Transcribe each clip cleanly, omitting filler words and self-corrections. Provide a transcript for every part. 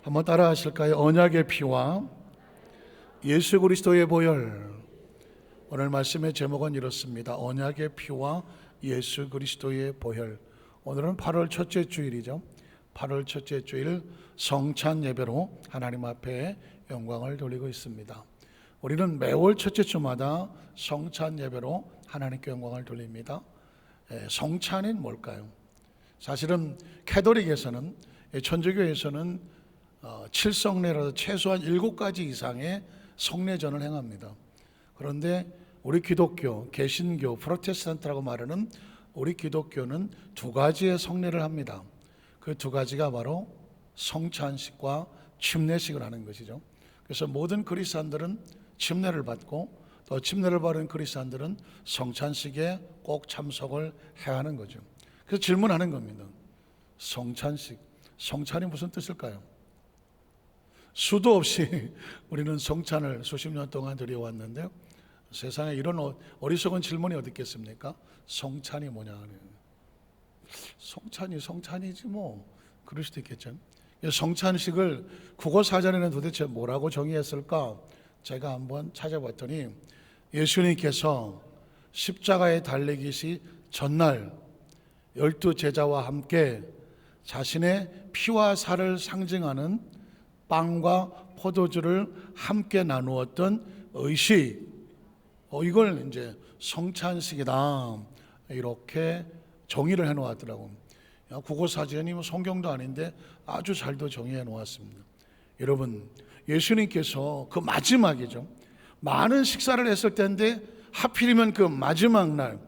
한번 따라 하실까요? 언약의 피와 예수 그리스도의 보혈. 오늘 말씀의 제목은 이렇습니다. 언약의 피와 예수 그리스도의 보혈. 오늘은 8월 첫째 주일이죠. 8월 첫째 주일 성찬 예배로 하나님 앞에 영광을 돌리고 있습니다. 우리는 매월 첫째 주마다 성찬 예배로 하나님께 영광을 돌립니다. 성찬이 뭘까요? 사실은 캐톨릭에서는, 천주교에서는 7성례라도 최소한 7가지 이상의 성례전을 행합니다. 그런데 우리 기독교, 개신교, 프로테스탄트라고 말하는 우리 기독교는 2가지의 성례를 합니다. 그 2가지가 바로 성찬식과 침례식을 하는 것이죠. 그래서 모든 그리스도인들은 침례를 받고, 또 침례를 받은 그리스도인들은 성찬식에 꼭 참석을 해야 하는 거죠. 그래서 질문하는 겁니다. 성찬식, 성찬이 무슨 뜻일까요? 수도 없이 우리는 성찬을 수십 년 동안 드려왔는데요, 세상에 이런 어리석은 질문이 어디 있겠습니까? 성찬이 뭐냐. 성찬이지 뭐. 그럴 수도 있겠죠. 성찬식을 국어사전에는 도대체 뭐라고 정의했을까? 제가 한번 찾아봤더니 예수님께서 십자가에 달리기시 전날 12 제자와 함께 자신의 피와 살을 상징하는 빵과 포도주를 함께 나누었던 의식, 이걸 이제 성찬식이다 이렇게 정의를 해놓았더라고요. 국어사전이 뭐 성경도 아닌데 아주 잘도 정의해 놓았습니다. 여러분, 예수님께서 그 마지막이죠, 많은 식사를 했을 텐데 하필이면 그 마지막 날,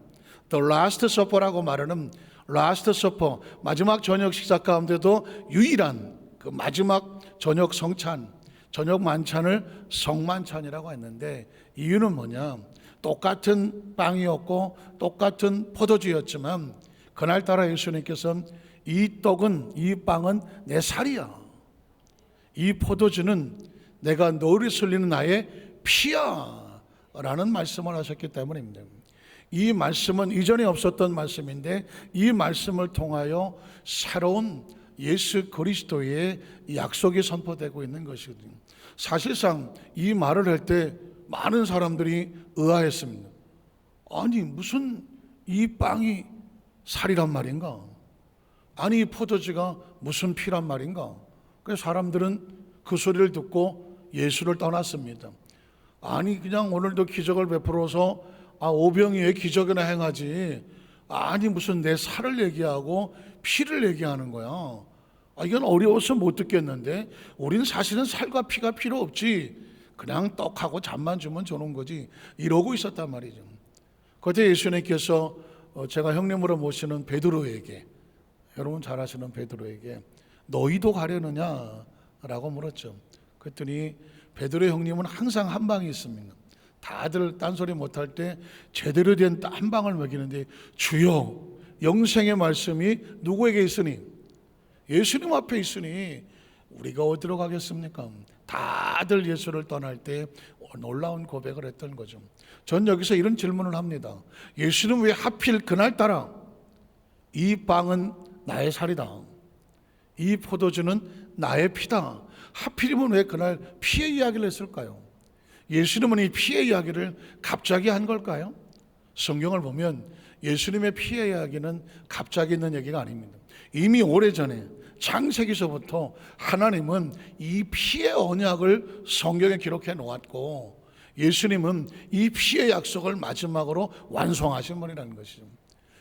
The Last Supper라고 말하는 Last Supper, 마지막 저녁 식사 가운데도 유일한 그 마지막 저녁 성찬, 저녁 만찬을 성만찬이라고 했는데, 이유는 뭐냐? 똑같은 빵이었고 똑같은 포도주였지만 그날따라 예수님께서는 이 떡은, 이 빵은 내 살이야, 이 포도주는 내가 너를 흘리는 나의 피야 라는 말씀을 하셨기 때문입니다. 이 말씀은 이전에 없었던 말씀인데, 이 말씀을 통하여 새로운 예수 그리스도의 약속이 선포되고 있는 것이거든요. 사실상 이 말을 할 때 많은 사람들이 의아했습니다. 아니, 무슨 이 빵이 살이란 말인가? 아니, 이 포도주가 무슨 피란 말인가? 그래서 사람들은 그 소리를 듣고 예수를 떠났습니다. 아니, 그냥 오늘도 기적을 베풀어서 오병이 왜 기적이나 행하지? 아니, 무슨 내 살을 얘기하고 피를 얘기하는 거야. 이건 어려워서 못 듣겠는데, 우린 사실은 살과 피가 필요 없지, 그냥 떡하고 잠만 주면 좋은 거지, 이러고 있었단 말이죠. 그때 예수님께서 제가 형님으로 모시는 베드로에게, 여러분 잘 아시는 베드로에게 너희도 가려느냐 라고 물었죠. 그랬더니 베드로 형님은 항상 한 방이 있습니다. 다들 딴소리 못할 때 제대로 된 한 방을 먹이는데, 주여, 영생의 말씀이 누구에게 있으니? 예수님 앞에 있으니 우리가 어디로 가겠습니까? 다들 예수를 떠날 때 놀라운 고백을 했던 거죠. 전 여기서 이런 질문을 합니다. 예수는 왜 하필 그날따라 이 빵은 나의 살이다, 이 포도주는 나의 피다, 하필이면 왜 그날 피의 이야기를 했을까요? 예수님은 이 피의 이야기를 갑자기 한 걸까요? 성경을 보면 예수님의 피의 이야기는 갑자기 있는 얘기가 아닙니다. 이미 오래전에 창세기서부터 하나님은 이 피의 언약을 성경에 기록해 놓았고, 예수님은 이 피의 약속을 마지막으로 완성하신 분이라는 것이죠.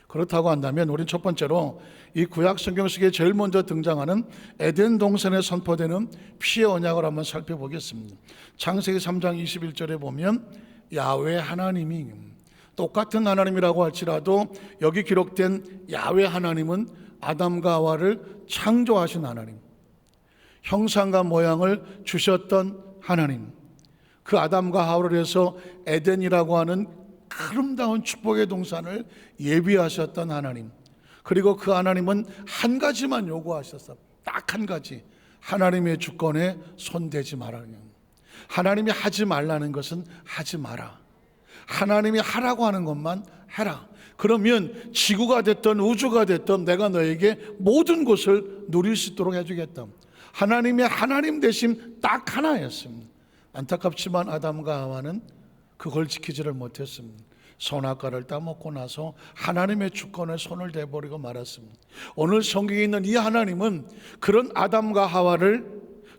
그렇다고 한다면 우리는 첫 번째로 이 구약 성경 속에 제일 먼저 등장하는 에덴 동산에 선포되는 피의 언약을 한번 살펴보겠습니다. 창세기 3장 21절에 보면 야훼 하나님이, 똑같은 하나님이라고 할지라도 여기 기록된 야훼 하나님은 아담과 하와를 창조하신 하나님, 형상과 모양을 주셨던 하나님, 그 아담과 하와를 해서 에덴이라고 하는 아름다운 축복의 동산을 예비하셨던 하나님, 그리고 그 하나님은 한 가지만 요구하셨어. 딱 한 가지. 하나님의 주권에 손대지 말라는. 하나님이 하지 말라는 것은 하지 마라. 하나님이 하라고 하는 것만 해라. 그러면 지구가 됐든 우주가 됐든 내가 너에게 모든 것을 누릴 수 있도록 해주겠다. 하나님의 하나님 되심 딱 하나였습니다. 안타깝지만 아담과 하와는 그걸 지키지를 못했습니다. 선악과를 따먹고 나서 하나님의 주권에 손을 대버리고 말았습니다. 오늘 성경에 있는 이 하나님은 그런 아담과 하와를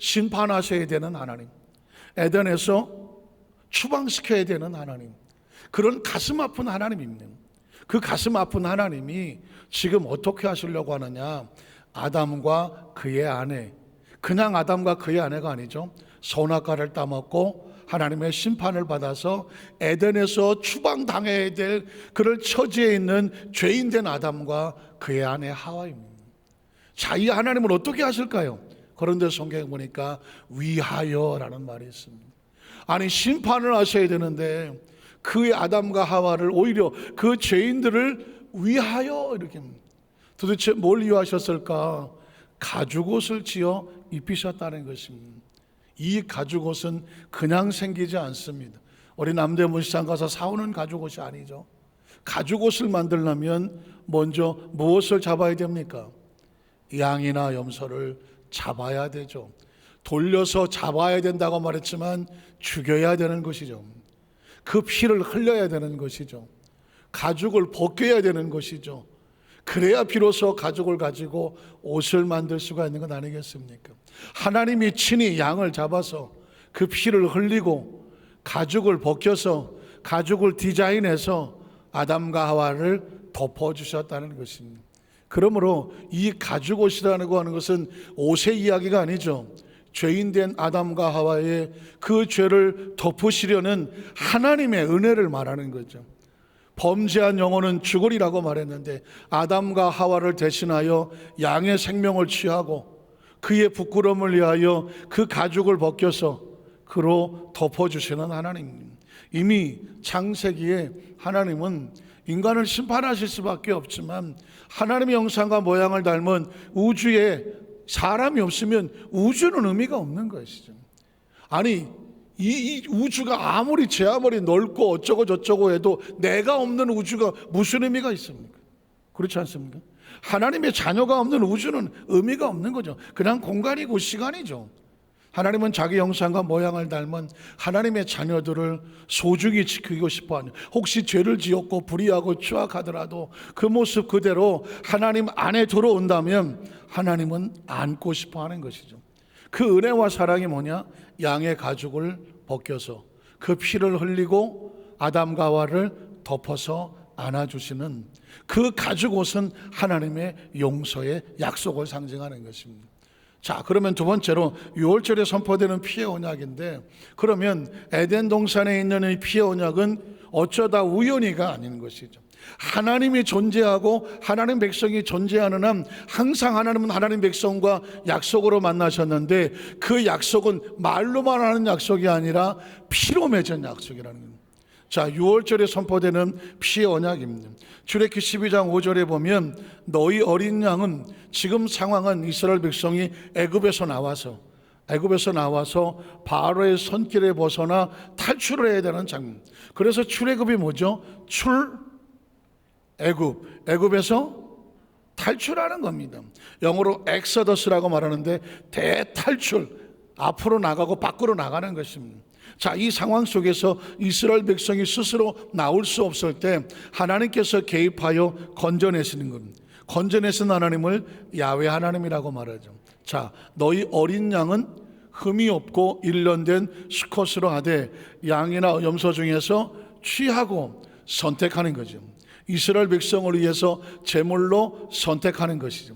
심판하셔야 되는 하나님, 에덴에서 추방시켜야 되는 하나님, 그런 가슴 아픈 하나님입니다. 그 가슴 아픈 하나님이 지금 어떻게 하시려고 하느냐, 아담과 그의 아내, 그냥 아담과 그의 아내가 아니죠. 선악과를 따먹고 하나님의 심판을 받아서 에덴에서 추방당해야 될 그런 처지에 있는 죄인된 아담과 그의 아내 하와입니다. 자, 이 하나님은 어떻게 하실까요? 그런데 성경에 보니까 위하여라는 말이 있습니다. 아니, 심판을 하셔야 되는데 그 아담과 하와를 오히려 그 죄인들을 위하여 이렇게, 도대체 뭘 위하셨을까? 가죽옷을 지어 입히셨다는 것입니다. 이 가죽옷은 그냥 생기지 않습니다. 우리 남대문 시장 가서 사오는 가죽옷이 아니죠. 가죽옷을 만들려면 먼저 무엇을 잡아야 됩니까? 양이나 염소를 잡아야 되죠. 돌려서 잡아야 된다고 말했지만 죽여야 되는 것이죠. 그 피를 흘려야 되는 것이죠. 가죽을 벗겨야 되는 것이죠. 그래야 비로소 가죽을 가지고 옷을 만들 수가 있는 것 아니겠습니까? 하나님이 친히 양을 잡아서 그 피를 흘리고 가죽을 벗겨서 가죽을 디자인해서 아담과 하와를 덮어주셨다는 것입니다. 그러므로 이 가죽옷이라고 하는 것은 옷의 이야기가 아니죠. 죄인된 아담과 하와의 그 죄를 덮으시려는 하나님의 은혜를 말하는 거죠. 범죄한 영혼은 죽으리라고 말했는데 아담과 하와를 대신하여 양의 생명을 취하고 그의 부끄러움을 위하여 그 가죽을 벗겨서 그로 덮어주시는 하나님. 이미 창세기에 하나님은 인간을 심판하실 수밖에 없지만 하나님의 형상과 모양을 닮은 우주에 사람이 없으면 우주는 의미가 없는 것이죠. 아니, 이 우주가 아무리 제 아무리 넓고 어쩌고 저쩌고 해도 내가 없는 우주가 무슨 의미가 있습니까? 그렇지 않습니까? 하나님의 자녀가 없는 우주는 의미가 없는 거죠. 그냥 공간이고 시간이죠. 하나님은 자기 형상과 모양을 닮은 하나님의 자녀들을 소중히 지키고 싶어하는, 혹시 죄를 지었고 불의하고 추악하더라도 그 모습 그대로 하나님 안에 들어온다면 하나님은 안고 싶어하는 것이죠. 그 은혜와 사랑이 뭐냐? 양의 가죽을 벗겨서 그 피를 흘리고 아담과 하와를 덮어서 안아주시는 그 가죽옷은 하나님의 용서의 약속을 상징하는 것입니다. 자, 그러면 두 번째로 6월절에 선포되는 피의 언약인데, 그러면 에덴 동산에 있는 이 피의 언약은 어쩌다 우연히가 아닌 것이죠. 하나님이 존재하고 하나님 백성이 존재하는 한 항상 하나님은 하나님 백성과 약속으로 만나셨는데 그 약속은 말로만 하는 약속이 아니라 피로 맺은 약속이라는 겁니다. 자, 6월절에 선포되는 피의 언약입니다. 출애굽기 12장 5절에 보면 너희 어린 양은, 지금 상황은 이스라엘 백성이 애굽에서 나와서 바로의 손길에 벗어나 탈출을 해야 되는 장면. 그래서 출애굽이 뭐죠? 애굽에서 탈출하는 겁니다. 영어로 엑서더스라고 말하는데 대탈출, 앞으로 나가고 밖으로 나가는 것입니다. 자, 이 상황 속에서 이스라엘 백성이 스스로 나올 수 없을 때 하나님께서 개입하여 건져내시는 겁니다. 건져내신 하나님을 야훼 하나님이라고 말하죠. 자, 너희 어린 양은 흠이 없고 일련된 수컷으로 하되 양이나 염소 중에서 취하고 선택하는 거죠. 이스라엘 백성을 위해서 제물로 선택하는 것이죠.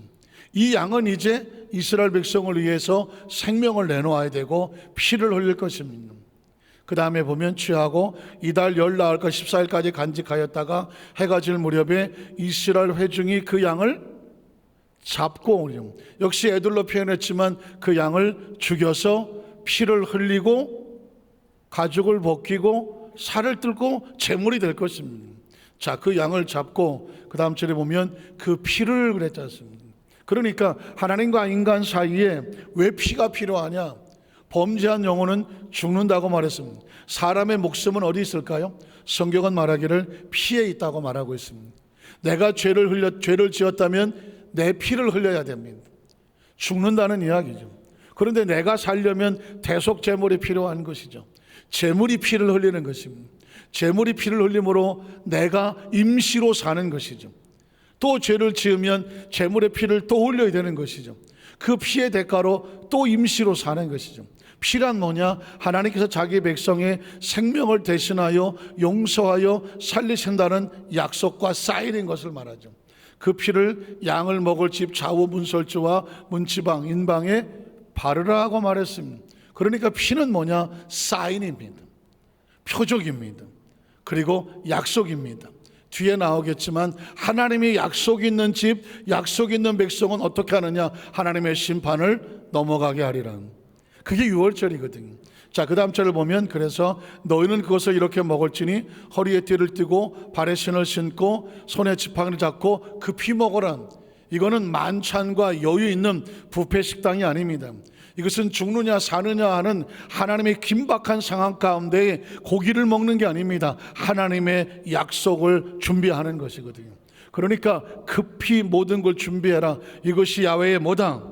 이 양은 이제 이스라엘 백성을 위해서 생명을 내놓아야 되고 피를 흘릴 것입니다. 그 다음에 보면 취하고 이달 열 나흘까 14일까지 간직하였다가 해가 질 무렵에 이스라엘 회중이 그 양을 잡고, 역시 애들로 표현했지만 그 양을 죽여서 피를 흘리고 가죽을 벗기고 살을 뜯고 제물이 될 것입니다. 자, 그 양을 잡고 그 다음 절에 보면 그 피를 그랬지 않습니까? 그러니까 하나님과 인간 사이에 왜 피가 필요하냐? 범죄한 영혼은 죽는다고 말했습니다. 사람의 목숨은 어디 있을까요? 성경은 말하기를 피에 있다고 말하고 있습니다. 내가 죄를 지었다면 내 피를 흘려야 됩니다. 죽는다는 이야기죠. 그런데 내가 살려면 대속 제물이 필요한 것이죠. 제물이 피를 흘리는 것입니다. 제물이 피를 흘림으로 내가 임시로 사는 것이죠. 또 죄를 지으면 제물의 피를 또 흘려야 되는 것이죠. 그 피의 대가로 또 임시로 사는 것이죠. 피란 뭐냐? 하나님께서 자기 백성의 생명을 대신하여 용서하여 살리신다는 약속과 사인인 것을 말하죠. 그 피를 양을 먹을 집 좌우 문설주와 문지방 인방에 바르라고 말했습니다. 그러니까 피는 뭐냐? 사인입니다. 표적입니다. 그리고 약속입니다. 뒤에 나오겠지만 하나님이 약속 있는 집, 약속 있는 백성은 어떻게 하느냐? 하나님의 심판을 넘어가게 하리라. 그게 유월절이거든요. 자, 그 다음 절을 보면 그래서 너희는 그것을 이렇게 먹을지니 허리에 띠를 띠고 발에 신을 신고 손에 지팡이를 잡고 급히 먹어라. 이거는 만찬과 여유 있는 뷔페 식당이 아닙니다. 이것은 죽느냐 사느냐 하는 하나님의 긴박한 상황 가운데 고기를 먹는 게 아닙니다. 하나님의 약속을 준비하는 것이거든요. 그러니까 급히 모든 걸 준비해라. 이것이 야훼의 뭐다?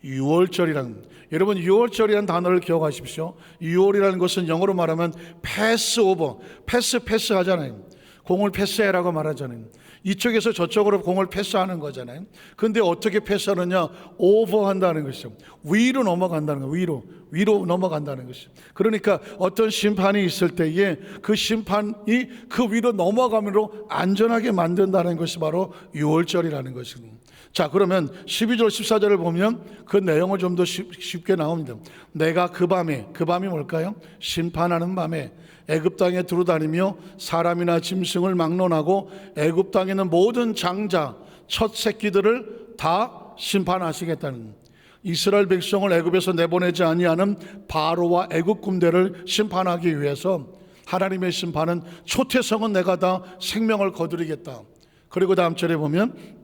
유월절이라는. 여러분, 유월절이라는 단어를 기억하십시오. 유월이라는 것은 영어로 말하면 패스오버, 패스 하잖아요. 공을 패스해라고 말하잖아요. 이쪽에서 저쪽으로 공을 패스하는 거잖아요. 근데 어떻게 패스하느냐? 오버한다는 것이죠. 위로 넘어간다는 거예요. 위로 넘어간다는 것이죠. 그러니까 어떤 심판이 있을 때에 그 심판이 그 위로 넘어감으로 안전하게 만든다는 것이 바로 유월절이라는 것입니다. 자, 그러면 12절 14절을 보면 그 내용을 좀 더 쉽게 나옵니다. 내가 그 밤이 뭘까요? 심판하는 밤에 애굽 땅에 두루다니며 사람이나 짐승을 막론하고 애굽 땅에 있는 모든 장자 첫 새끼들을 다 심판하시겠다는, 이스라엘 백성을 애굽에서 내보내지 아니하는 바로와 애굽 군대를 심판하기 위해서 하나님의 심판은 초태성은 내가 다 생명을 거두리겠다. 그리고 다음 절에 보면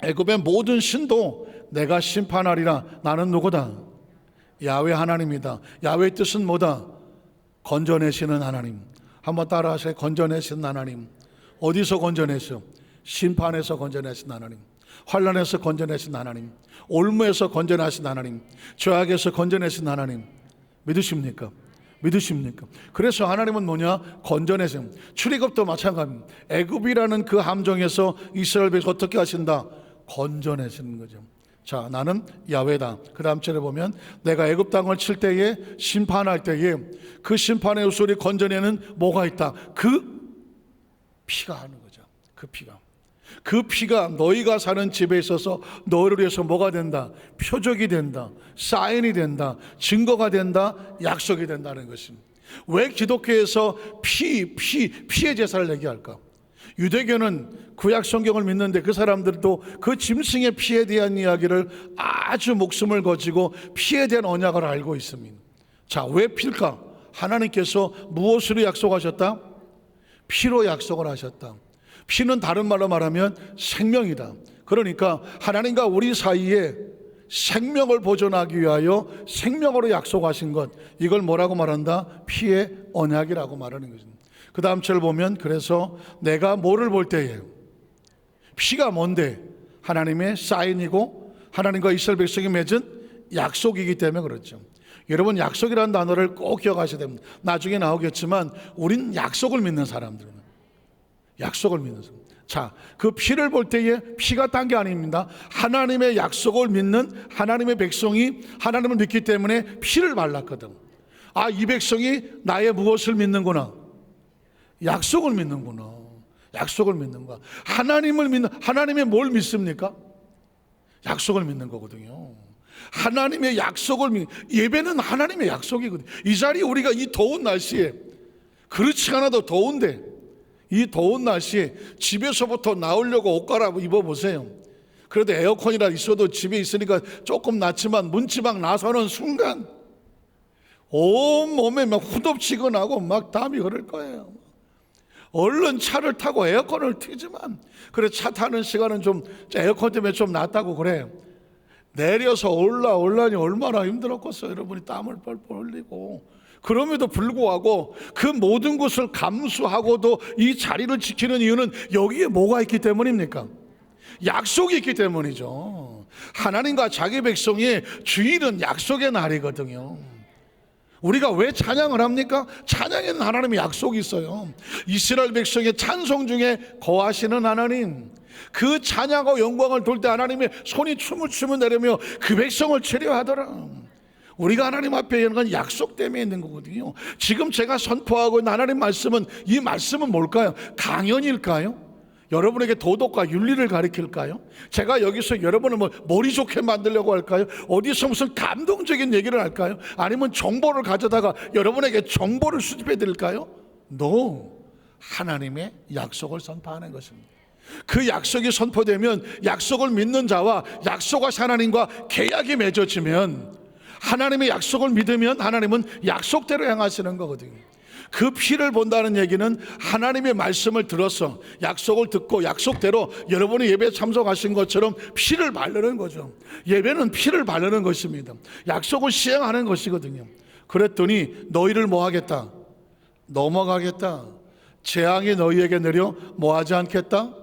애굽의 모든 신도 내가 심판하리라. 나는 누구다? 야훼 하나님이다. 야훼의 뜻은 뭐다? 건져내시는 하나님. 한번 따라하세요. 건져내시는 하나님. 어디서 건져내셔? 심판에서 건져내신 하나님, 환난에서 건져내신 하나님, 올무에서 건져내신 하나님, 죄악에서 건져내신 하나님. 믿으십니까? 믿으십니까? 그래서 하나님은 뭐냐? 건져내심. 출애굽도 마찬가지입니다. 애굽이라는 그 함정에서 이스라엘 백성 어떻게 하신다? 건져내시는 거죠. 자, 나는 야훼다. 그 다음 절에 보면 내가 애굽 땅을 칠 때에 심판할 때에 그 심판의 우소리 건져내는 뭐가 있다? 그 피가 하는 거죠. 그 피가 너희가 사는 집에 있어서 너희를 위해서 뭐가 된다? 표적이 된다, 사인이 된다, 증거가 된다, 약속이 된다는 것입니다. 왜 기독교에서 피의 제사를 얘기할까? 유대교는 구약 성경을 믿는데 그 사람들도 그 짐승의 피에 대한 이야기를 아주 목숨을 거지고 피에 대한 언약을 알고 있습니다. 자, 왜 피일까? 하나님께서 무엇으로 약속하셨다? 피로 약속을 하셨다. 피는 다른 말로 말하면 생명이다. 그러니까 하나님과 우리 사이에 생명을 보존하기 위하여 생명으로 약속하신 것, 이걸 뭐라고 말한다? 피의 언약이라고 말하는 것입니다. 그 다음 절을 보면 그래서 내가 뭐를 볼 때에, 피가 뭔데? 하나님의 사인이고 하나님과 이스라엘 백성이 맺은 약속이기 때문에 그렇죠. 여러분, 약속이라는 단어를 꼭 기억하셔야 됩니다. 나중에 나오겠지만 우린 약속을 믿는 사람들은, 약속을 믿는 사람. 자, 그 피를 볼 때에 피가 딴 게 아닙니다. 하나님의 약속을 믿는 하나님의 백성이 하나님을 믿기 때문에 피를 발랐거든. 아, 이 백성이 나의 무엇을 믿는구나? 약속을 믿는구나. 약속을 믿는 거야. 하나님을 믿는, 하나님의 뭘 믿습니까? 약속을 믿는 거거든요. 하나님의 약속을 예배는 하나님의 약속이거든요. 이 자리에 우리가 이 더운 날씨에, 그렇지 않아도 더운데 이 더운 날씨에 집에서부터 나오려고 옷 갈아입어 입어보세요. 그래도 에어컨이라 있어도 집에 있으니까 조금 낫지만 문지방 나서는 순간 온 몸에 막 후덥지근하고 막 땀이 흐를 거예요. 얼른 차를 타고 에어컨을 트지만, 그래 차 타는 시간은 좀 에어컨 때문에 좀 낫다고 그래. 내려서 올라오려니 얼마나 힘들었겠어요. 여러분이 땀을 뻘뻘 흘리고. 그럼에도 불구하고 그 모든 것을 감수하고도 이 자리를 지키는 이유는 여기에 뭐가 있기 때문입니까? 약속이 있기 때문이죠. 하나님과 자기 백성의 주일은 약속의 날이거든요. 우리가 왜 찬양을 합니까? 찬양에는 하나님의 약속이 있어요. 이스라엘 백성의 찬송 중에 거하시는 하나님, 그 찬양하고 영광을 돌 때 하나님의 손이 춤을 추면 내려며 그 백성을 치료하더라. 우리가 하나님 앞에 있는 건 약속 때문에 있는 거거든요. 지금 제가 선포하고 있는 하나님 말씀은, 이 말씀은 뭘까요? 강연일까요? 여러분에게 도덕과 윤리를 가르칠까요? 제가 여기서 여러분을 머리 좋게 만들려고 할까요? 어디서 무슨 감동적인 얘기를 할까요? 아니면 정보를 가져다가 여러분에게 정보를 수집해 드릴까요? No. 하나님의 약속을 선포하는 것입니다. 그 약속이 선포되면 약속을 믿는 자와 약속하신 하나님과 계약이 맺어지면, 하나님의 약속을 믿으면 하나님은 약속대로 행하시는 거거든요. 그 피를 본다는 얘기는 하나님의 말씀을 들어서 약속을 듣고 약속대로 여러분이 예배에 참석하신 것처럼 피를 바르는 거죠. 예배는 피를 바르는 것입니다. 약속을 시행하는 것이거든요. 그랬더니 너희를 뭐 하겠다? 넘어가겠다. 재앙이 너희에게 내려 뭐 하지 않겠다?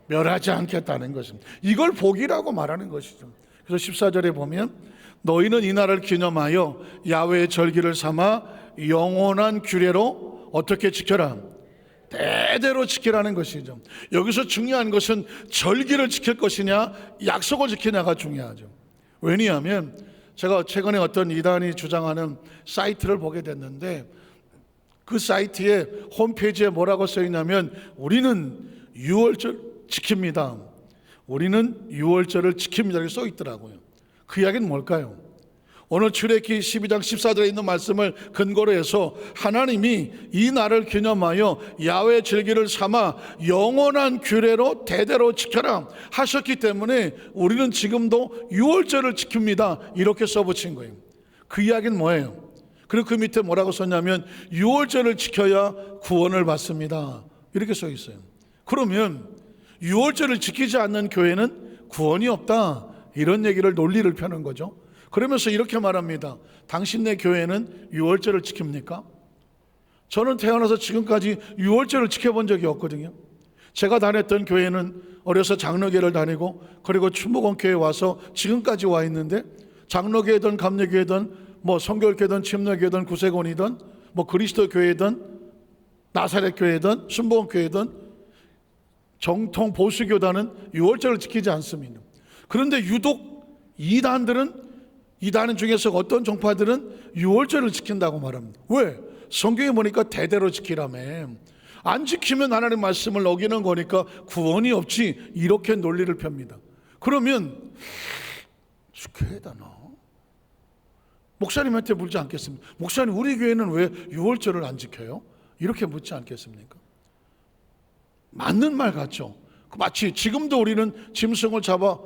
멸하지 않겠다는 것입니다. 이걸 복이라고 말하는 것이죠. 그래서 14절에 보면 너희는 이 날을 기념하여 야훼의 절기를 삼아 영원한 규례로 어떻게 지켜라? 대대로 지키라는 것이죠. 여기서 중요한 것은 절기를 지킬 것이냐 약속을 지키냐가 중요하죠. 왜냐하면 제가 최근에 어떤 이단이 주장하는 사이트를 보게 됐는데, 그 사이트에 홈페이지에 뭐라고 써있냐면 우리는 유월절 지킵니다. 우리는 유월절을 지킵니다. 이렇게 써있더라고요. 그 이야기는 뭘까요? 오늘 출애굽기 12장 14절에 있는 말씀을 근거로 해서 하나님이 이 날을 기념하여 야훼 절기를 삼아 영원한 규례로 대대로 지켜라 하셨기 때문에 우리는 지금도 유월절을 지킵니다. 이렇게 써붙인 거예요. 그 이야기는 뭐예요? 그리고 그 밑에 뭐라고 썼냐면 유월절을 지켜야 구원을 받습니다. 이렇게 써 있어요. 그러면 유월절을 지키지 않는 교회는 구원이 없다, 이런 얘기를, 논리를 펴는 거죠. 그러면서 이렇게 말합니다. 당신네 교회는 유월절을 지킵니까? 저는 태어나서 지금까지 유월절을 지켜본 적이 없거든요. 제가 다녔던 교회는 어려서 장로교회를 다니고 그리고 충무공교회에 와서 지금까지 와 있는데, 장로교회든 감리교회든 성결교회든 침례교회든 구세곤이든 그리스도교회든 나사렛교회든 순복음교회든 정통 보수교단은 유월절을 지키지 않습니다. 그런데 유독 이단 중에서 어떤 종파들은 유월절을 지킨다고 말합니다. 왜? 성경에 보니까 대대로 지키라며. 안 지키면 하나님 말씀을 어기는 거니까 구원이 없지, 이렇게 논리를 펴니다. 그러면 지켜야 되나? 목사님한테 묻지 않겠습니까? 목사님, 우리 교회는 왜 유월절을 안 지켜요? 이렇게 묻지 않겠습니까? 맞는 말 같죠? 마치 지금도 우리는 짐승을 잡아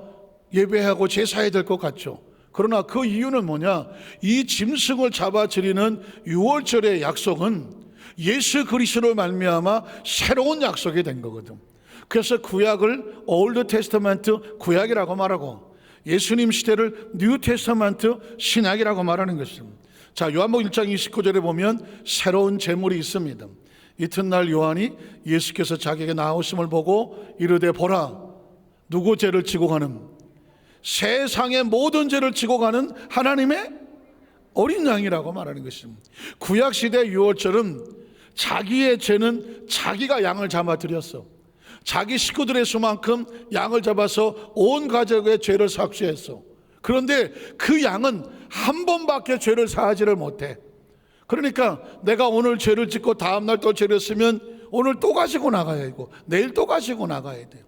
예배하고 제사해야 될 것 같죠? 그러나 그 이유는 뭐냐? 이 짐승을 잡아 드리는 유월절의 약속은 예수 그리스도로 말미암아 새로운 약속이 된 거거든. 그래서 구약을 올드 테스터먼트 구약이라고 말하고 예수님 시대를 뉴 테스터먼트 신약이라고 말하는 것입니다. 자, 요한복음 1장 29절에 보면 새로운 제물이 있습니다. 이튿날 요한이 예수께서 자기에게 나오심을 보고 이르되 보라, 누구 죄를 지고 가는? 세상의 모든 죄를 지고 가는 하나님의 어린 양이라고 말하는 것입니다. 구약시대 유월절은 자기의 죄는 자기가 양을 잡아 드렸어. 자기 식구들의 수만큼 양을 잡아서 온 가족의 죄를 삭수했어. 그런데 그 양은 한 번밖에 죄를 사하지를 못해. 그러니까 내가 오늘 죄를 짓고 다음날 또 죄를 쓰면 오늘 또 가지고 나가야 되고 내일 또 가지고 나가야 돼요.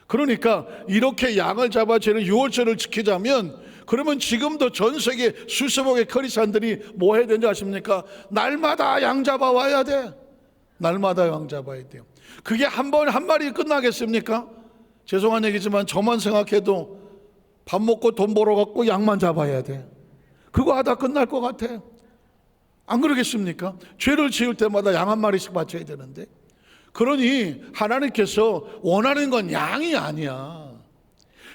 그러니까 이렇게 양을 잡아 죄를 유월절을 지키자면, 그러면 지금도 전 세계 수십억의 크리스찬들이 뭐 해야 되는지 아십니까? 날마다 양 잡아 와야 돼. 날마다 양 잡아야 돼요. 그게 한 마리 끝나겠습니까? 죄송한 얘기지만 저만 생각해도 밥 먹고 돈 벌어 갖고 양만 잡아야 돼. 그거 하다 끝날 것 같아. 안 그러겠습니까? 죄를 지을 때마다 양 한 마리씩 바쳐야 되는데. 그러니 하나님께서 원하는 건 양이 아니야.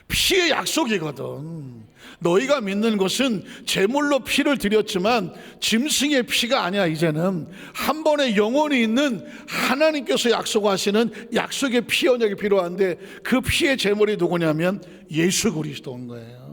피의 약속이거든. 너희가 믿는 것은 제물로 피를 드렸지만 짐승의 피가 아니야. 이제는 한 번에 영원히 있는 하나님께서 약속하시는 약속의 피 언약이 필요한데, 그 피의 제물이 누구냐면 예수 그리스도인 거예요.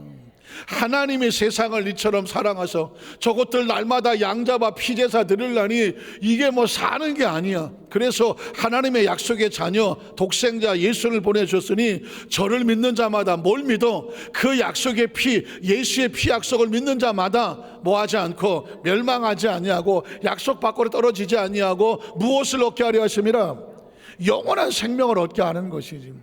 하나님이 세상을 이처럼 사랑하셔 저것들 날마다 양잡아 피제사 드리려니 이게 뭐 사는 게 아니야. 그래서 하나님의 약속의 자녀 독생자 예수를 보내주셨으니 저를 믿는 자마다 뭘 믿어? 그 약속의 피, 예수의 피 약속을 믿는 자마다 뭐하지 않고 멸망하지 아니하고 약속 밖으로 떨어지지 아니하고 무엇을 얻게 하려 하심이라? 영원한 생명을 얻게 하는 것이지.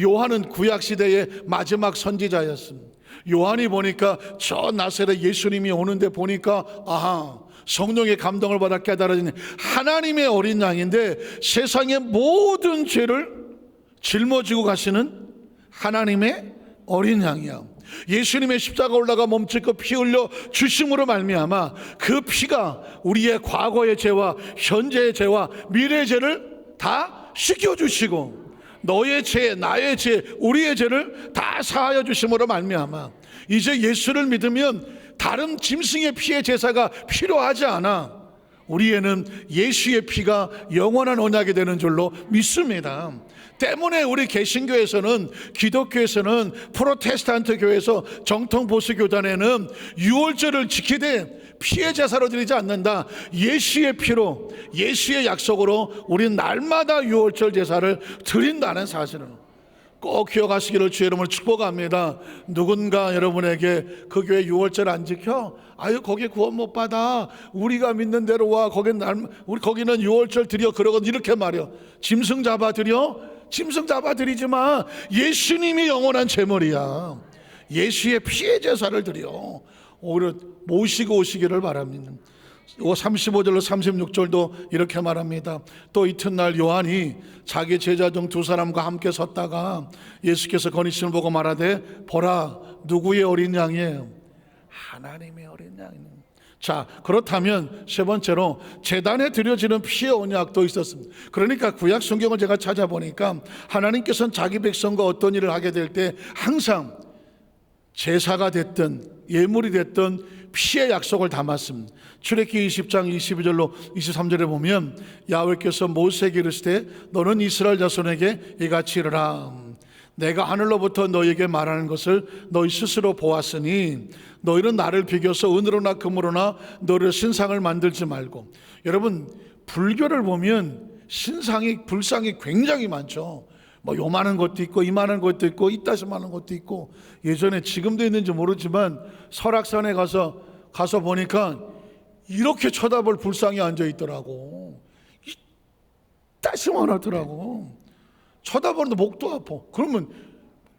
요한은 구약시대의 마지막 선지자였습니다. 요한이 보니까 저 나사렛 예수님이 오는데 보니까 아하, 성령의 감동을 받아 깨달아진 하나님의 어린 양인데 세상의 모든 죄를 짊어지고 가시는 하나님의 어린 양이야. 예수님의 십자가 올라가 몸짓고 피 흘려 주심으로 말미암아 그 피가 우리의 과거의 죄와 현재의 죄와 미래의 죄를 다 씻겨주시고 너의 죄, 나의 죄, 우리의 죄를 다 사하여 주심으로 말미암아 이제 예수를 믿으면 다른 짐승의 피의 제사가 필요하지 않아. 우리에는 예수의 피가 영원한 언약이 되는 줄로 믿습니다. 때문에 우리 개신교에서는, 기독교에서는, 프로테스탄트 교회에서 정통 보수 교단에는 유월절을 지키되 피의 제사로 드리지 않는다. 예수의 피로, 예수의 약속으로 우리는 날마다 유월절 제사를 드린다는 사실을 꼭 기억하시기를 주의 이름으로 축복합니다. 누군가 여러분에게 그 교회 유월절 안 지켜? 아유 거기 구원 못 받아. 우리가 믿는 대로 와. 거기는 유월절 드려. 그러고 이렇게 말이요. 짐승 잡아 드려? 짐승 잡아 드리지 마. 예수님이 영원한 제물이야. 예수의 피의 제사를 드려. 오히려 모시고 오시기를 바랍니다. 35절로 36절도 이렇게 말합니다. 또 이튿날 요한이 자기 제자 중 두 사람과 함께 섰다가 예수께서 거니심을 보고 말하되 보라 누구의 어린 양이에요? 하나님의 어린 양이에요. 자, 그렇다면 세 번째로 제단에 드려지는 피의 언약도 있었습니다. 그러니까 구약 성경을 제가 찾아보니까 하나님께서는 자기 백성과 어떤 일을 하게 될 때 항상 제사가 됐든 예물이 됐든 피의 약속을 담았습니다. 출애굽기 20장 22절로 23절에 보면 야훼께서 모세에게 이르시되 너는 이스라엘 자손에게 이같이 이르라. 내가 하늘로부터 너희에게 말하는 것을 너희 스스로 보았으니 너희는 나를 비교서 은으로나 금으로나 너를 신상을 만들지 말고. 여러분 불교를 보면 신상이 불상이 굉장히 많죠. 뭐 요만한 것도 있고 이만한 것도 있고 이따시만한 것도 있고 예전에 지금도 있는지 모르지만 설악산에 가서 보니까 이렇게 쳐다볼 불상이 앉아 있더라고. 이따시만 하더라고. 쳐다보는데 목도 아파. 그러면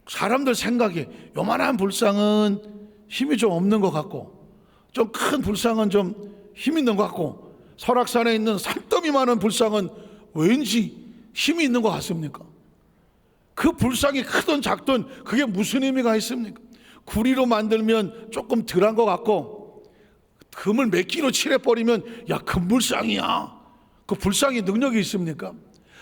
사람들 생각에 요만한 불상은 힘이 좀 없는 것 같고 좀 큰 불상은 좀 힘 있는 것 같고 설악산에 있는 산더미 많은 불상은 왠지 힘이 있는 것 같습니까? 그 불상이 크든 작든 그게 무슨 의미가 있습니까? 구리로 만들면 조금 덜한 것 같고 금을 몇 킬로 칠해버리면 야 금불상이야. 그 불상이 능력이 있습니까?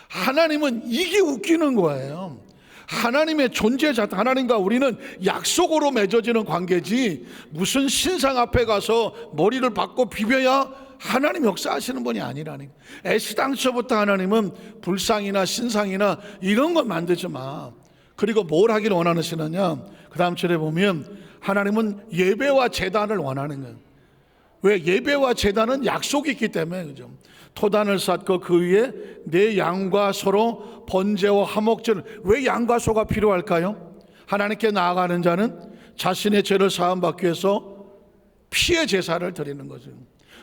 하나님은 이게 웃기는 거예요. 하나님의 존재자, 하나님과 우리는 약속으로 맺어지는 관계지 무슨 신상 앞에 가서 머리를 박고 비벼야 하나님 역사하시는 분이 아니라니. 애시당초부터 하나님은 불상이나 신상이나 이런 것 만들지 마. 그리고 뭘 하기를 원하시느냐? 그 다음 절에 보면 하나님은 예배와 제단을 원하는 거예요. 왜? 예배와 제단은 약속이 있기 때문에. 그죠? 토단을 쌓고 그 위에 내 양과 소로 번제와 화목제를. 왜 양과 소가 필요할까요? 하나님께 나아가는 자는 자신의 죄를 사함받기 위해서 피의 제사를 드리는 거죠.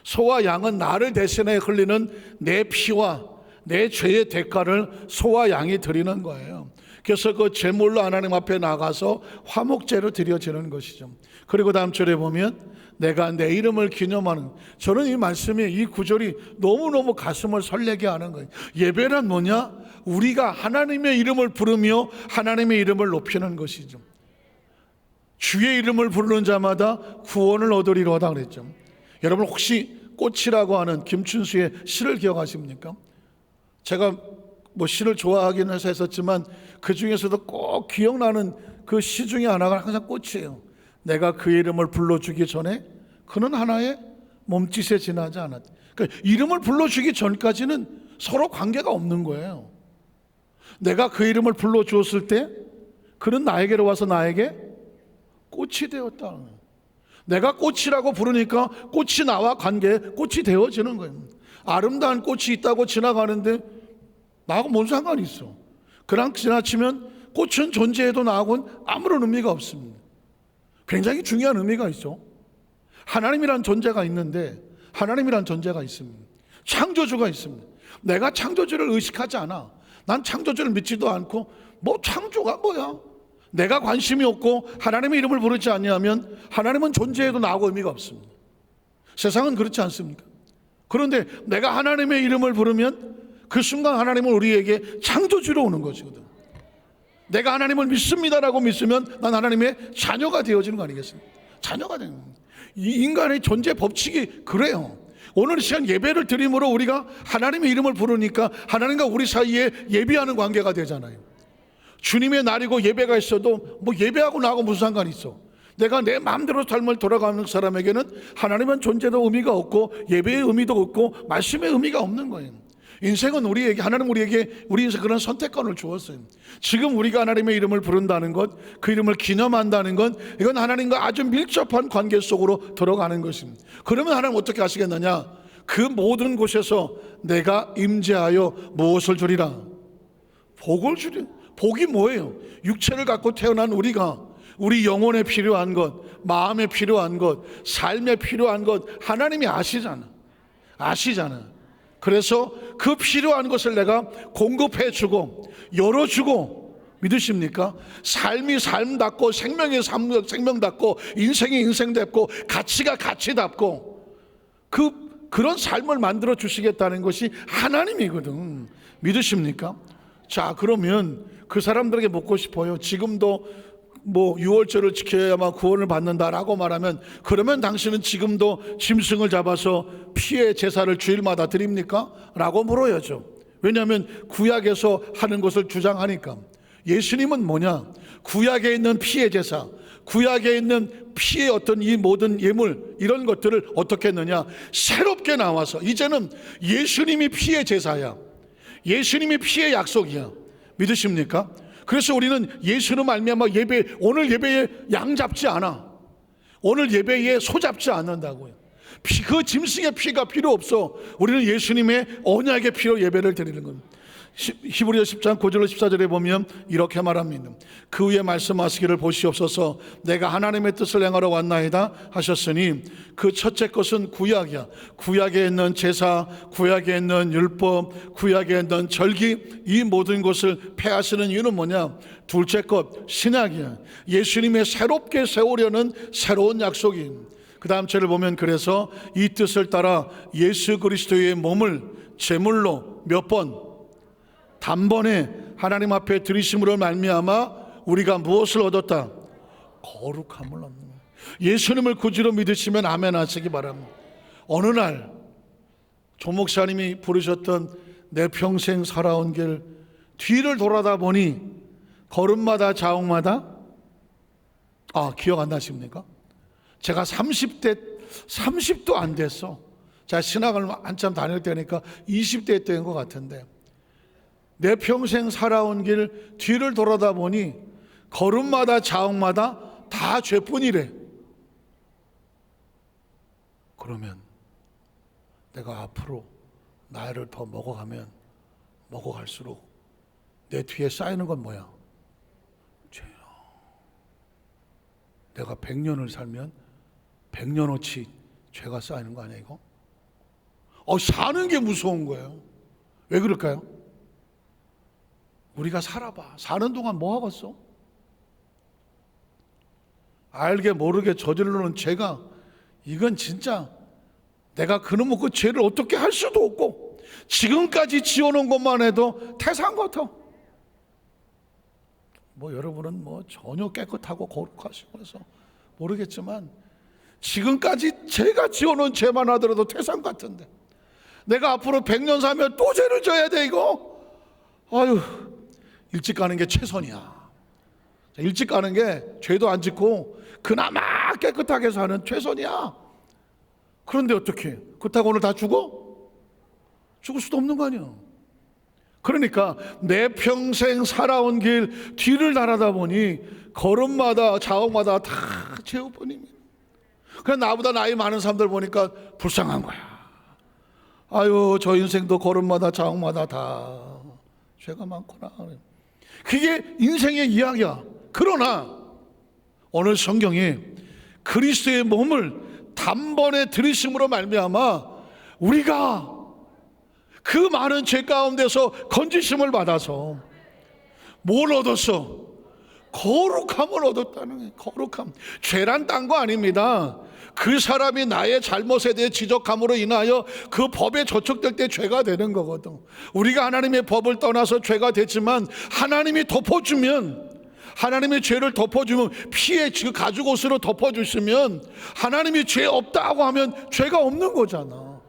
소와 양은 나를 대신해 흘리는 내 피와 내 죄의 대가를 소와 양이 드리는 거예요. 그래서 그 제물로 하나님 앞에 나가서 화목제로 드려지는 것이죠. 그리고 다음 절에 보면 내가 내 이름을 기념하는, 저는 이 말씀이, 이 구절이 너무너무 가슴을 설레게 하는 거예요. 예배란 뭐냐? 우리가 하나님의 이름을 부르며 하나님의 이름을 높이는 것이죠. 주의 이름을 부르는 자마다 구원을 얻으리로다 그랬죠. 여러분 혹시 꽃이라고 하는 김춘수의 시를 기억하십니까? 제가 뭐 시를 좋아하긴 해서 했었지만 그 중에서도 꼭 기억나는 그 시 중에 하나가 항상 꽃이에요. 내가 그의 이름을 불러주기 전에 그는 하나의 몸짓에 지나지 않았다. 그러니까 이름을 불러주기 전까지는 서로 관계가 없는 거예요. 내가 그 이름을 불러주었을 때 그는 나에게로 와서 나에게 꽃이 되었다. 내가 꽃이라고 부르니까 꽃이 나와 꽃이 되어지는 거예요. 아름다운 꽃이 있다고 지나가는데 나하고 뭔 상관이 있어. 그냥 지나치면 꽃은 존재해도 나하고는 아무런 의미가 없습니다. 굉장히 중요한 의미가 있죠. 하나님이란 존재가 있는데, 하나님이란 존재가 있습니다. 창조주가 있습니다. 내가 창조주를 의식하지 않아. 난 창조주를 믿지도 않고 뭐 창조가 뭐야. 내가 관심이 없고 하나님의 이름을 부르지 않냐면 하나님은 존재해도 나하고 의미가 없습니다. 세상은 그렇지 않습니까? 그런데 내가 하나님의 이름을 부르면 그 순간 하나님은 우리에게 창조주로 오는 것이거든. 내가 하나님을 믿습니다라고 믿으면 난 하나님의 자녀가 되어지는 거 아니겠습니까? 자녀가 되는 거예요. 이 인간의 존재 법칙이 그래요. 오늘 이 시간 예배를 드림으로 우리가 하나님의 이름을 부르니까 하나님과 우리 사이에 예배하는 관계가 되잖아요. 주님의 날이고 예배가 있어도 뭐 예배하고 나하고 무슨 상관이 있어. 내가 내 마음대로 삶을 돌아가는 사람에게는 하나님은 존재도 의미가 없고 예배의 의미도 없고 말씀의 의미가 없는 거예요. 인생은 하나님 우리에게 우리 인생 그런 선택권을 주었어요. 지금 우리가 하나님의 이름을 부른다는 것, 그 이름을 기념한다는 것, 이건 하나님과 아주 밀접한 관계 속으로 들어가는 것입니다. 그러면 하나님 어떻게 하시겠느냐? 그 모든 곳에서 내가 임재하여 무엇을 주리라? 복을 주리. 복이 뭐예요? 육체를 갖고 태어난 우리가 우리 영혼에 필요한 것, 마음에 필요한 것, 삶에 필요한 것 하나님이 아시잖아. 그래서 그 필요한 것을 내가 공급해주고 열어주고, 믿으십니까? 삶이 삶답고 생명이 생명답고 인생이 인생답고 가치가 가치답고 그런 삶을 만들어 주시겠다는 것이 하나님이거든. 믿으십니까? 자, 그러면 그 사람들에게 묻고 싶어요. 지금도 뭐 유월절을 지켜야만 구원을 받는다라고 말하면, 그러면 당신은 지금도 짐승을 잡아서 피의 제사를 주일마다 드립니까? 라고 물어야죠. 왜냐하면 구약에서 하는 것을 주장하니까. 예수님은 뭐냐? 구약에 있는 피의 제사, 구약에 있는 피의 어떤 이 모든 예물, 이런 것들을 어떻게 했느냐? 새롭게 나와서 이제는 예수님이 피의 제사야. 예수님이 피의 약속이야. 믿으십니까? 그래서 우리는 예수로 말미암아 오늘 예배에 양 잡지 않아. 오늘 예배에 소 잡지 않는다고요. 그 짐승의 피가 필요 없어. 우리는 예수님의 언약의 피로 예배를 드리는 겁니다. 히브리서 10장 9절로 14절에 보면 이렇게 말합니다. 그 후에 말씀하시기를 보시옵소서, 내가 하나님의 뜻을 행하러 왔나이다 하셨으니, 그 첫째 것은 구약이야. 구약에 있는 제사, 구약에 있는 율법, 구약에 있는 절기, 이 모든 것을 폐하시는 이유는 뭐냐? 둘째 것 신약이야. 예수님의 새롭게 세우려는 새로운 약속이. 그 다음 절을 보면, 그래서 이 뜻을 따라 예수 그리스도의 몸을 제물로 몇 번? 단번에 하나님 앞에 드리심으로 말미암아 우리가 무엇을 얻었다? 거룩함을 얻는 거예요. 예수님을 구주로 믿으시면 아멘 하시기 바랍니다. 어느 날 조 목사님이 부르셨던 내 평생 살아온 길, 뒤를 돌아다 보니 걸음마다 자옥마다, 기억 안 나십니까? 제가 30도 안 됐어. 제가 신학을 한참 다닐 때니까 20대 때인 것 같은데, 내 평생 살아온 길 뒤를 돌아다 보니 걸음마다 자옥마다 다 죄뿐이래. 그러면 내가 앞으로 나이를 더 먹어가면 먹어갈수록 내 뒤에 쌓이는 건 뭐야? 죄야. 내가 100년을 살면 100년어치 죄가 쌓이는 거 아니야 이거? 사는 게 무서운 거예요. 왜 그럴까요? 우리가 살아봐. 사는 동안 뭐 하겠어? 알게 모르게 저지르는 죄가, 이건 진짜 내가 그놈의 그 죄를 어떻게 할 수도 없고, 지금까지 지어놓은 것만 해도 태산 같아. 여러분은 전혀 깨끗하고 거룩하시고 그래서 모르겠지만, 지금까지 제가 지어놓은 죄만 하더라도 태산 같은데, 내가 앞으로 100년 살면 또 죄를 져야 돼 이거? 일찍 가는 게 최선이야. 일찍 가는 게 죄도 안 짓고 그나마 깨끗하게 사는 최선이야. 그런데 어떻게? 그렇다고 오늘 다 죽어? 죽을 수도 없는 거 아니야. 그러니까 내 평생 살아온 길 뒤를 날아다 보니 걸음마다 자옥마다 다 죄업뿐입니다. 그냥 나보다 나이 많은 사람들 보니까 불쌍한 거야. 아유, 저 인생도 걸음마다 자옥마다 다 죄가 많구나. 그게 인생의 이야기야. 그러나 오늘 성경이 그리스도의 몸을 단번에 들이심으로 말미암아 우리가 그 많은 죄 가운데서 건지심을 받아서 뭘 얻었어? 거룩함을 얻었다는 거예요. 거룩함. 죄란 딴 거 아닙니다. 그 사람이 나의 잘못에 대해 지적함으로 인하여 그 법에 저촉될 때 죄가 되는 거거든. 우리가 하나님의 법을 떠나서 죄가 됐지만 하나님이 덮어주면, 하나님의 죄를 덮어주면, 피에 가죽옷으로 덮어주시면 하나님이 죄 없다고 하면 죄가 없는 거잖아.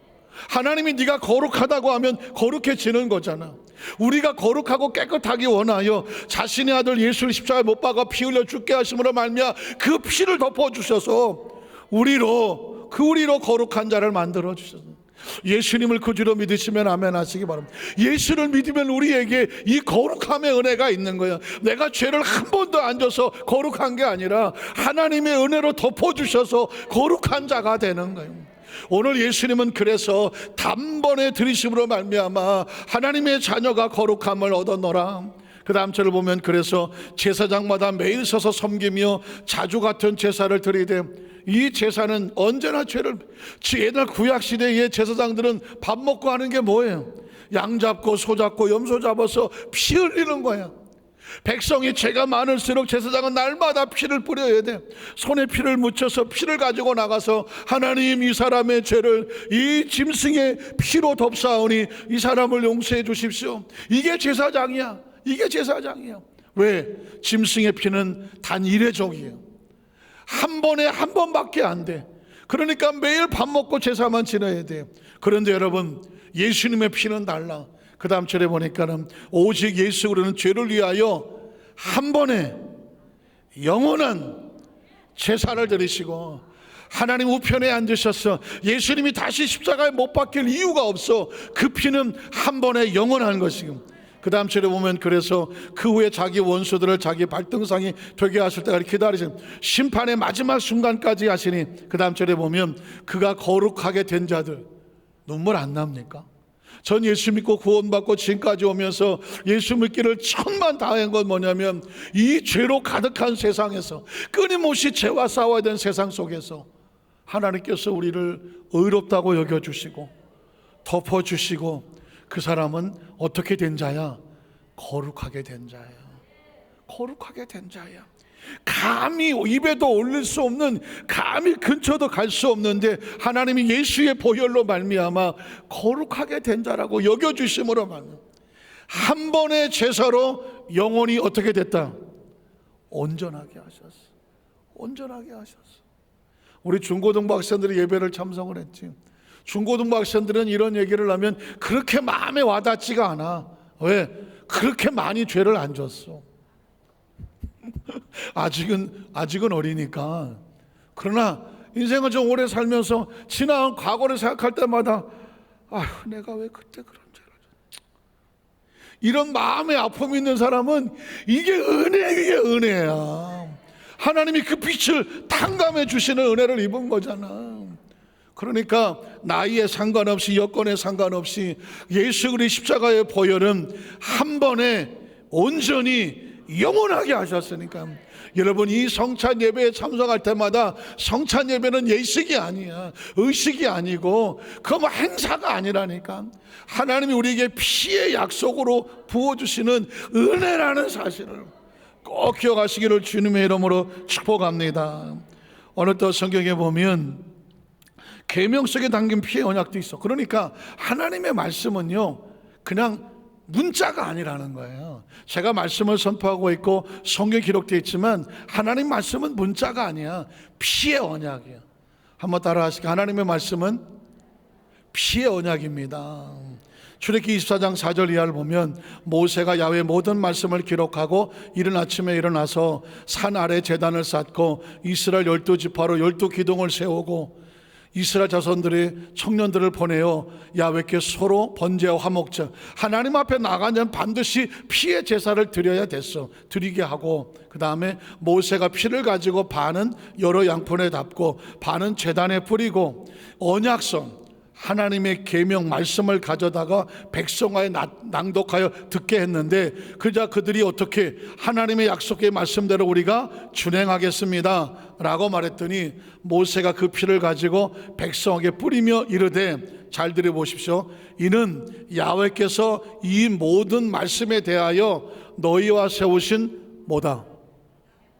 하나님이 네가 거룩하다고 하면 거룩해지는 거잖아. 우리가 거룩하고 깨끗하기 원하여 자신의 아들 예수를 십자가에 못 박아 피 흘려 죽게 하심으로 말미암아 그 피를 덮어주셔서 우리로 거룩한 자를 만들어 주셨습니다. 예수님을 그 주로 믿으시면 아멘 하시기 바랍니다. 예수를 믿으면 우리에게 이 거룩함의 은혜가 있는 거예요. 내가 죄를 한 번도 안 져서 거룩한 게 아니라 하나님의 은혜로 덮어주셔서 거룩한 자가 되는 거예요. 오늘 예수님은 그래서 단번에 들이심으로 말미암아 하나님의 자녀가 거룩함을 얻어노라. 그 다음 절을 보면 그래서 제사장마다 매일 서서 섬기며 자주 같은 제사를 드리되, 이 제사는 언제나 죄를, 옛날 구약시대의 제사장들은 밥 먹고 하는 게 뭐예요? 양 잡고 소 잡고 염소 잡아서 피 흘리는 거야. 백성이 죄가 많을수록 제사장은 날마다 피를 뿌려야 돼. 손에 피를 묻혀서 피를 가지고 나가서 하나님, 이 사람의 죄를 이 짐승의 피로 덮사오니 이 사람을 용서해 주십시오. 이게 제사장이야. 이게 제사장이야. 왜? 짐승의 피는 단 일회적이에요. 한 번에 한 번밖에 안 돼. 그러니까 매일 밥 먹고 제사만 지내야 돼요. 그런데 여러분, 예수님의 피는 달라. 그 다음 절에 보니까는 오직 예수 그리스도는 죄를 위하여 한 번에 영원한 제사를 드리시고 하나님 우편에 앉으셔서 예수님이 다시 십자가에 못 박힐 이유가 없어. 그 피는 한 번에 영원한 것이고, 그 다음 절에 보면 그래서 그 후에 자기 원수들을 자기 발등상이 되게 하실 때까지 기다리신 심판의 마지막 순간까지 하시니, 그 다음 절에 보면 그가 거룩하게 된 자들 눈물 안 납니까? 전 예수 믿고 구원받고 지금까지 오면서 예수 믿기를 천만 다한 건 뭐냐면, 이 죄로 가득한 세상에서, 끊임없이 죄와 싸워야 되는 세상 속에서 하나님께서 우리를 의롭다고 여겨주시고 덮어주시고, 그 사람은 어떻게 된 자야? 거룩하게 된 자야. 거룩하게 된 자야. 감히 입에도 올릴 수 없는, 감히 근처도 갈 수 없는데 하나님이 예수의 보혈로 말미암아 거룩하게 된 자라고 여겨주심으로 말미암아 한 번의 제사로 영혼이 어떻게 됐다? 온전하게 하셨어. 온전하게 하셨어. 우리 중고등부 학생들이 예배를 참석을 했지. 중고등부 학생들은 이런 얘기를 하면 그렇게 마음에 와닿지가 않아. 왜? 그렇게 많이 죄를 안 졌어. 아직은 어리니까. 그러나 인생을 좀 오래 살면서 지나온 과거를 생각할 때마다 아휴, 내가 왜 그때 그런 죄를 졌지? 이런 마음의 아픔이 있는 사람은 이게 은혜 위에 은혜야. 하나님이 그 빛을 탕감해 주시는 은혜를 입은 거잖아. 그러니까 나이에 상관없이, 여건에 상관없이 예수 그리스도의 십자가의 보혈은 한 번에 온전히 영원하게 하셨으니까, 여러분, 이 성찬 예배에 참석할 때마다 성찬 예배는 예식이 아니야. 의식이 아니고 그 뭐 행사가 아니라니까. 하나님이 우리에게 피의 약속으로 부어주시는 은혜라는 사실을 꼭 기억하시기를 주님의 이름으로 축복합니다. 어느 또 성경에 보면 계명 속에 담긴 피의 언약도 있어. 그러니까 하나님의 말씀은요, 그냥 문자가 아니라는 거예요. 제가 말씀을 선포하고 있고 성경에 기록되어 있지만 하나님 말씀은 문자가 아니야. 피의 언약이야. 한번 따라 하시게. 하나님의 말씀은 피의 언약입니다. 출애굽기 24장 4절 이하를 보면 모세가 야훼의 모든 말씀을 기록하고 이른 아침에 일어나서 산 아래 제단을 쌓고 이스라엘 12지파로 12기둥을 세우고 이스라엘 자손들의 청년들을 보내어 야훼께 서로 번제와 화목제, 하나님 앞에 나가면 반드시 피의 제사를 드려야 됐어. 드리게 하고, 그 다음에 모세가 피를 가지고 반은 여러 양푼에 담고 반은 제단에 뿌리고 언약성, 하나님의 계명 말씀을 가져다가 백성화에 낭독하여 듣게 했는데, 그자 그들이 어떻게 하나님의 약속의 말씀대로 우리가 준행하겠습니다 라고 말했더니 모세가 그 피를 가지고 백성에게 뿌리며 이르되, 잘 들어보십시오. 이는 야훼께서 이 모든 말씀에 대하여 너희와 세우신 뭐다?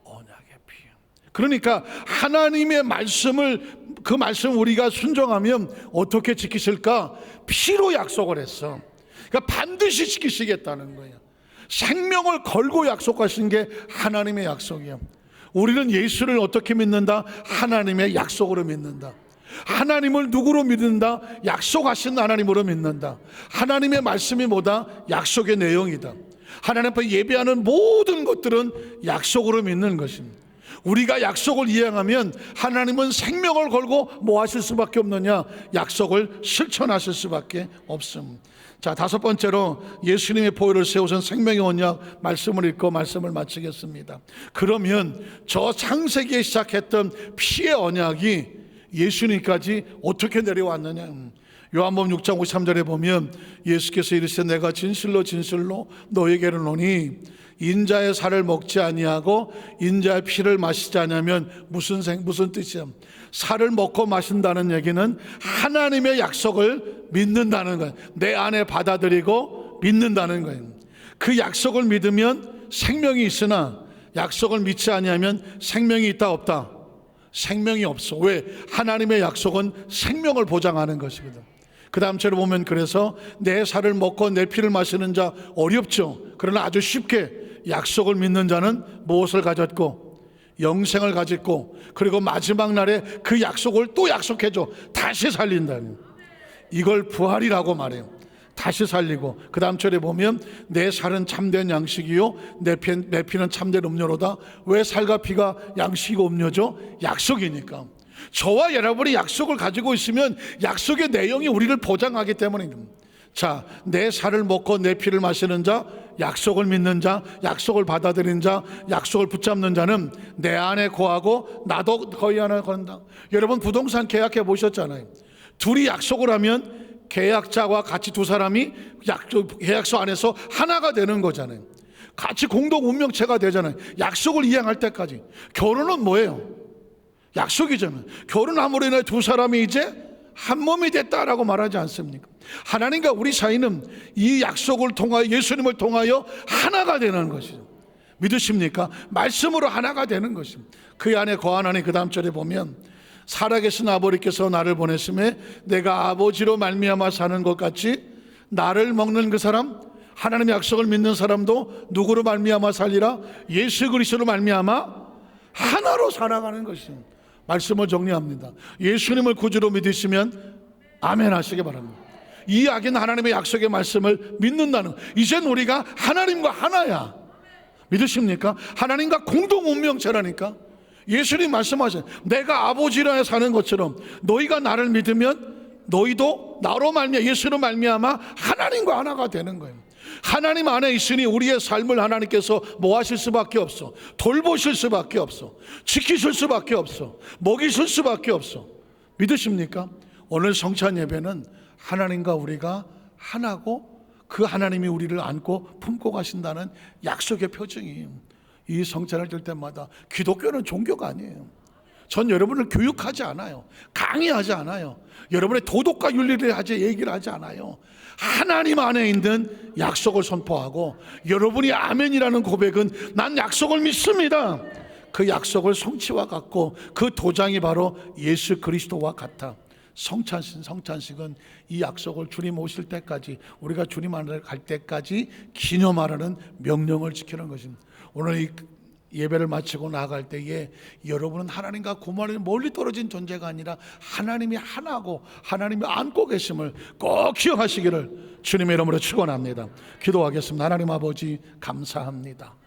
언약의 피. 그러니까 하나님의 말씀을, 그 말씀 우리가 순종하면 어떻게 지키실까? 피로 약속을 했어. 그러니까 반드시 지키시겠다는 거예요. 생명을 걸고 약속하신 게 하나님의 약속이에요. 우리는 예수를 어떻게 믿는다? 하나님의 약속으로 믿는다. 하나님을 누구로 믿는다? 약속하신 하나님으로 믿는다. 하나님의 말씀이 뭐다? 약속의 내용이다. 하나님 앞에 예배하는 모든 것들은 약속으로 믿는 것입니다. 우리가 약속을 이행하면 하나님은 생명을 걸고 뭐 하실 수밖에 없느냐? 약속을 실천하실 수밖에 없습니다. 자, 다섯 번째로 예수님의 보혈을 세우신 생명의 언약 말씀을 읽고 말씀을 마치겠습니다. 그러면 저 창세기에 시작했던 피의 언약이 예수님까지 어떻게 내려왔느냐? 요한복음 6장 53절에 보면 예수께서 이르시되 내가 진실로 진실로 너에게 이르노니 인자의 살을 먹지 아니하고 인자의 피를 마시지 아니하면 무슨 뜻이야? 살을 먹고 마신다는 얘기는 하나님의 약속을 믿는다는 거예요. 내 안에 받아들이고 믿는다는 거예요. 그 약속을 믿으면 생명이 있으나 약속을 믿지 아니하면 생명이 있다 없다? 생명이 없어. 왜? 하나님의 약속은 생명을 보장하는 것이거든. 그 다음 절에 보면 그래서 내 살을 먹고 내 피를 마시는 자 어렵죠. 그러나 아주 쉽게 약속을 믿는 자는 무엇을 가졌고 영생을 가졌고, 그리고 마지막 날에 그 약속을 또 약속해줘. 다시 살린다는, 이걸 부활이라고 말해요. 다시 살리고, 그 다음 절에 보면 내 살은 참된 양식이요 내 피는 참된 음료로다. 왜 살과 피가 양식이고 음료죠? 약속이니까. 저와 여러분이 약속을 가지고 있으면 약속의 내용이 우리를 보장하기 때문입니다. 자, 내 살을 먹고 내 피를 마시는 자, 약속을 믿는 자, 약속을 받아들이는 자, 약속을 붙잡는 자는 내 안에 거하고 나도 거의 안에 건다. 여러분 부동산 계약해 보셨잖아요. 둘이 약속을 하면 계약자와 같이 두 사람이 계약서 안에서 하나가 되는 거잖아요. 같이 공동 운명체가 되잖아요. 약속을 이행할 때까지. 결혼은 뭐예요? 약속이잖아요. 결혼함으로 인해 두 사람이 이제 한 몸이 됐다라고 말하지 않습니까? 하나님과 우리 사이는 이 약속을 통하여, 예수님을 통하여 하나가 되는 것이죠. 믿으십니까? 말씀으로 하나가 되는 것입니다. 그 안에 거하나니, 그 다음 절에 보면 살아계신 아버지께서 나를 보냈음에 내가 아버지로 말미암아 사는 것 같이 나를 먹는 그 사람, 하나님의 약속을 믿는 사람도 누구로 말미암아 살리라? 예수 그리스도로 말미암아 하나로 살아가는 것입니다. 말씀을 정리합니다. 예수님을 구주로 믿으시면 아멘 하시기 바랍니다. 이 이야기는 하나님의 약속의 말씀을 믿는다는, 이젠 우리가 하나님과 하나야. 믿으십니까? 하나님과 공동 운명체라니까. 예수님 말씀하세요. 내가 아버지로 사는 것처럼 너희가 나를 믿으면 너희도 나로 말미암아, 예수로 말미암아 하나님과 하나가 되는 거예요. 하나님 안에 있으니 우리의 삶을 하나님께서 뭐 하실 수밖에 없어? 돌보실 수밖에 없어. 지키실 수밖에 없어. 먹이실 수밖에 없어. 믿으십니까? 오늘 성찬 예배는 하나님과 우리가 하나고 그 하나님이 우리를 안고 품고 가신다는 약속의 표징이에요. 이 성찬을 들 때마다, 기독교는 종교가 아니에요. 전 여러분을 교육하지 않아요. 강의하지 않아요. 여러분의 도덕과 윤리를 얘기를 하지 않아요. 하나님 안에 있는 약속을 선포하고, 여러분이 아멘이라는 고백은 난 약속을 믿습니다. 그 약속을 성취와 같고 그 도장이 바로 예수 그리스도와 같아. 성찬식은 이 약속을 주님 오실 때까지, 우리가 주님 안에 갈 때까지 기념하라는 명령을 지키는 것입니다. 오늘 예배를 마치고 나갈 때에 여러분은 하나님과 고만이 멀리 떨어진 존재가 아니라 하나님이 하나고 하나님이 안고 계심을 꼭 기억하시기를 주님의 이름으로 축원합니다. 기도하겠습니다. 하나님 아버지 감사합니다.